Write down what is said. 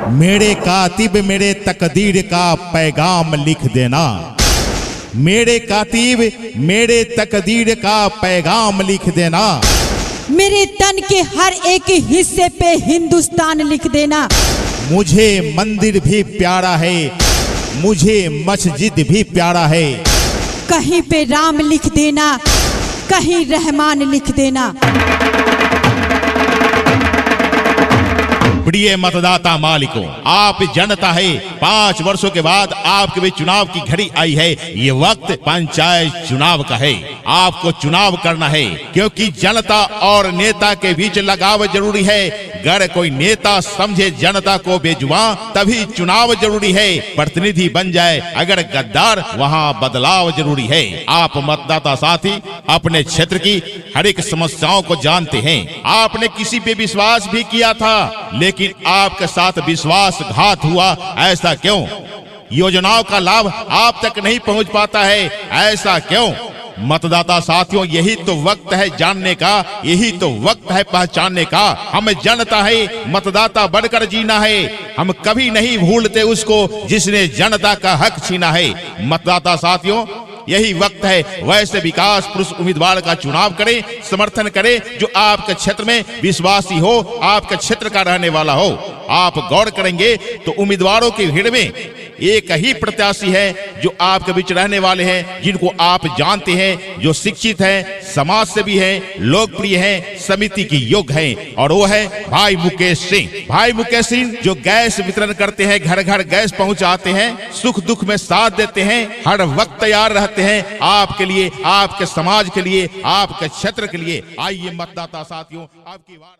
मेरे कातिब मेरे तकदीर का पैगाम लिख देना। मेरे कातिब मेरे तकदीर का पैगाम लिख देना। मेरे तन के हर एक हिस्से पे हिंदुस्तान लिख देना। मुझे मंदिर भी प्यारा है, मुझे मस्जिद भी प्यारा है। कहीं पे राम लिख देना, कहीं रहमान लिख देना। प्रिय मतदाता मालिकों, आप जनता है। 5 वर्षों के बाद आपके भी चुनाव की घड़ी आई है। ये वक्त पंचायत चुनाव का है। आपको चुनाव करना है, क्योंकि जनता और नेता के बीच लगाव जरूरी है। अगर कोई नेता समझे जनता को बेजुबां, तभी चुनाव जरूरी है। प्रतिनिधि बन जाए अगर गद्दार, वहाँ बदलाव जरूरी है। आप मतदाता साथी अपने क्षेत्र की हर एक समस्याओं को जानते हैं। आपने किसी पे विश्वास भी किया था, लेकिन आपके साथ विश्वासघात हुआ। ऐसा क्यों? योजनाओं का लाभ आप तक नहीं पहुंच पाता है, ऐसा क्यों? मतदाता साथियों, यही तो वक्त है जानने का, यही तो वक्त है पहचानने का। हम जनता है, मतदाता बनकर जीना है। हम कभी नहीं भूलते उसको जिसने जनता का हक छीना है। मतदाता साथियों, यही वक्त है वैसे विकास पुरुष उम्मीदवार का चुनाव करें, समर्थन करें जो आपके क्षेत्र में विश्वासी हो, आपके क्षेत्र का रहने वाला हो। आप गौर करेंगे तो उम्मीदवारों की भीड़ में एक ही प्रत्याशी है जो आपके बीच रहने वाले हैं, जिनको आप जानते हैं, जो शिक्षित हैं, समाज सेवी हैं, लोकप्रिय हैं, समिति की योग्य हैं, और वो है भाई मुकेश सिंह। भाई मुकेश सिंह जो गैस वितरण करते हैं, घर घर गैस पहुंचाते हैं, सुख दुख में साथ देते हैं, हर वक्त तैयार रहते हैं आपके लिए, आपके समाज के लिए, आपके क्षेत्र के लिए। आइए मतदाता साथियों, आपकी बात